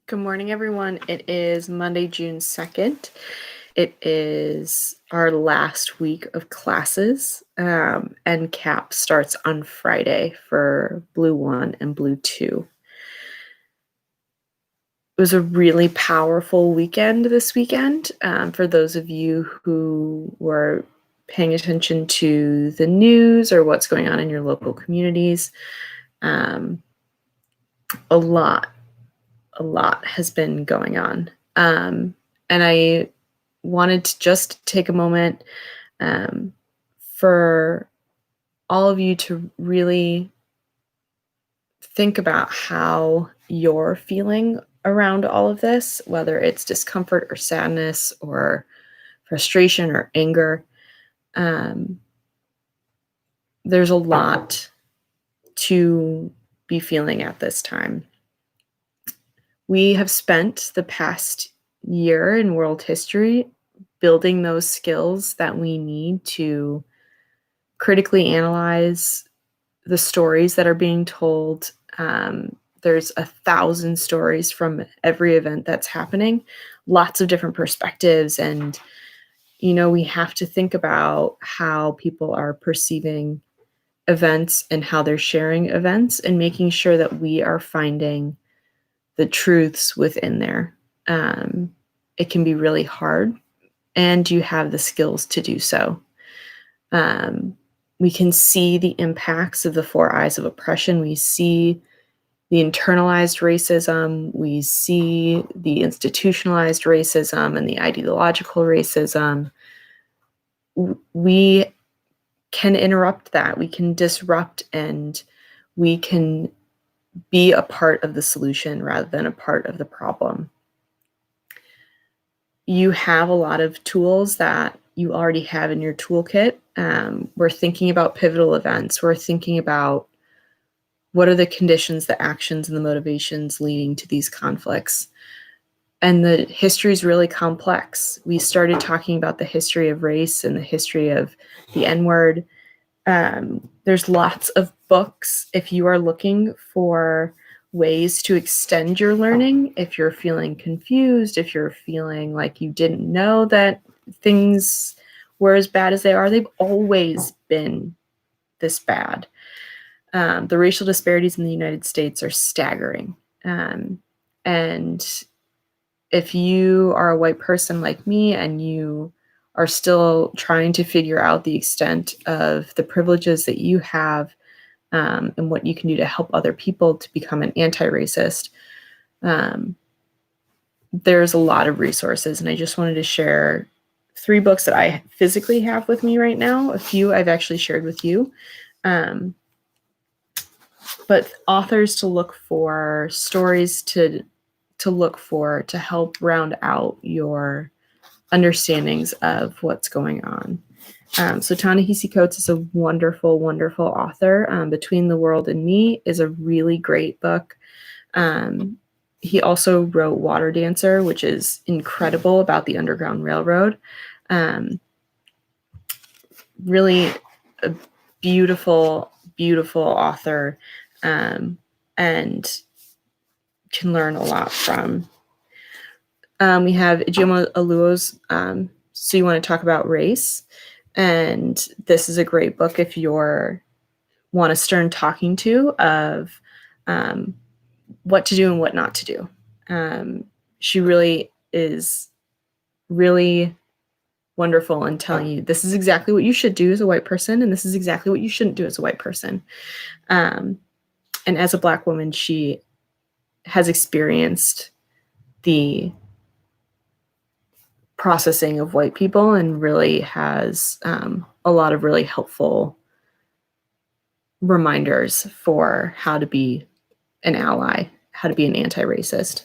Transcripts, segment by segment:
Good morning, everyone. It is Monday, June 2nd. It is our last week of classes, and CAP starts on Friday for Blue 1 and Blue 2. It was a really powerful weekend this weekend. For those of you who were paying attention to the news or what's going on in your local communities, a lot has been going on. And I wanted to just take a moment for all of you to really think about how you're feeling around all of this, whether it's discomfort or sadness or frustration or anger. There's a lot to be feeling at this time. We have spent the past year in world history building those skills that we need to critically analyze the stories that are being told. There's 1,000 stories from every event that's happening, lots of different perspectives. And, we have to think about how people are perceiving events and how they're sharing events and making sure that we are finding the truths within there. It can be really hard, and you have the skills to do so. We can see the impacts of the 4 eyes of oppression. We see the internalized racism. We see the institutionalized racism and the ideological racism. We can interrupt that. We can disrupt, and we can be a part of the solution rather than a part of the problem. You have a lot of tools that you already have in your toolkit. We're thinking about pivotal events. We're thinking about what are the conditions, the actions, and the motivations leading to these conflicts. And the history is really complex. We started talking about the history of race and the history of the N-word. There's lots of books if you are looking for ways to extend your learning, if you're feeling confused, if you're feeling like you didn't know that things were as bad as they are. They've always been this bad. The racial disparities in the United States are staggering. And if you are a white person like me and you are still trying to figure out the extent of the privileges that you have, and what you can do to help other people to become an anti-racist, there's a lot of resources. And I just wanted to share 3 books that I physically have with me right now. A few I've actually shared with you. But authors to look for, stories to look for to help round out your understandings of what's going on. So Ta-Nehisi Coates is a wonderful, wonderful author. Between the World and Me is a really great book. He also wrote Water Dancer, which is incredible, about the Underground Railroad. Really a beautiful, beautiful author, and can learn a lot from. We have Ijeoma Oluo's So You Want to Talk About Race. And this is a great book if you want a stern talking to of what to do and what not to do. She really is really wonderful in telling you this is exactly what you should do as a white person, and this is exactly what you shouldn't do as a white person. And as a Black woman, she has experienced the processing of white people and really has a lot of really helpful reminders for how to be an ally, how to be an anti-racist.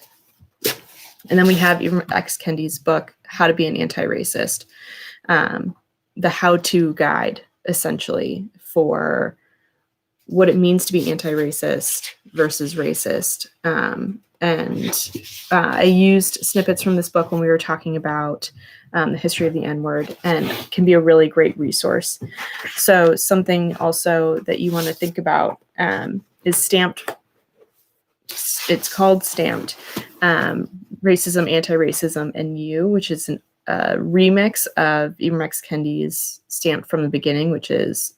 And then we have Ibram X. Kendi's book, How to Be an Anti-Racist, the how-to guide, essentially, for what it means to be anti-racist versus racist. And I used snippets from this book when we were talking about the history of the N-word, and can be a really great resource. So something also that you want to think about is Stamped. It's called Stamped. Racism, Anti-Racism, and You, which is a remix of Ibram X. Kendi's Stamped from the Beginning, which is,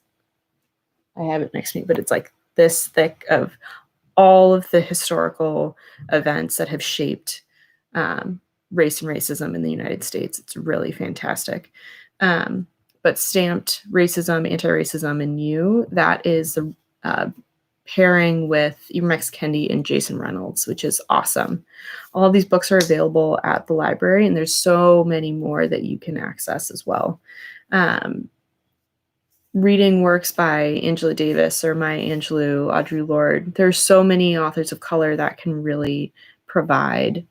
I have it next to me, but it's like this thick of all of the historical events that have shaped race and racism in the United States. It's really fantastic. But Stamped, Racism, Anti-Racism, and You, that is the pairing with Ibram X. Kendi and Jason Reynolds, which is awesome. All of these books are available at the library, and there's so many more that you can access as well. Reading works by Angela Davis or Maya Angelou, Audre Lorde. There's so many authors of color that can really provide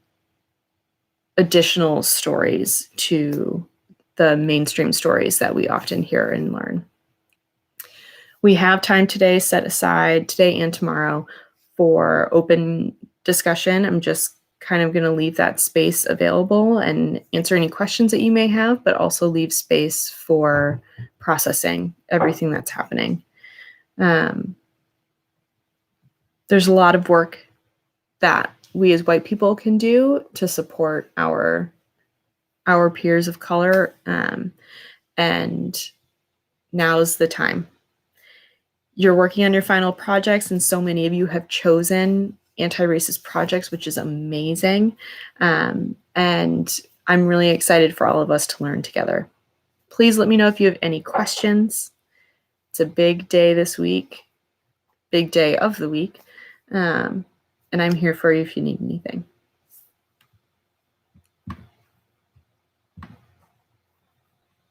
additional stories to the mainstream stories that we often hear and learn. We have time today set aside, today and tomorrow, for open discussion. I'm just kind of going to leave that space available and answer any questions that you may have, but also leave space for processing everything that's happening. There's a lot of work that we as white people can do to support our peers of color, and now's the time. You're working on your final projects, and so many of you have chosen anti-racist projects, which is amazing. And I'm really excited for all of us to learn together. Please let me know if you have any questions. It's a big day this week, big day of the week. And I'm here for you if you need anything.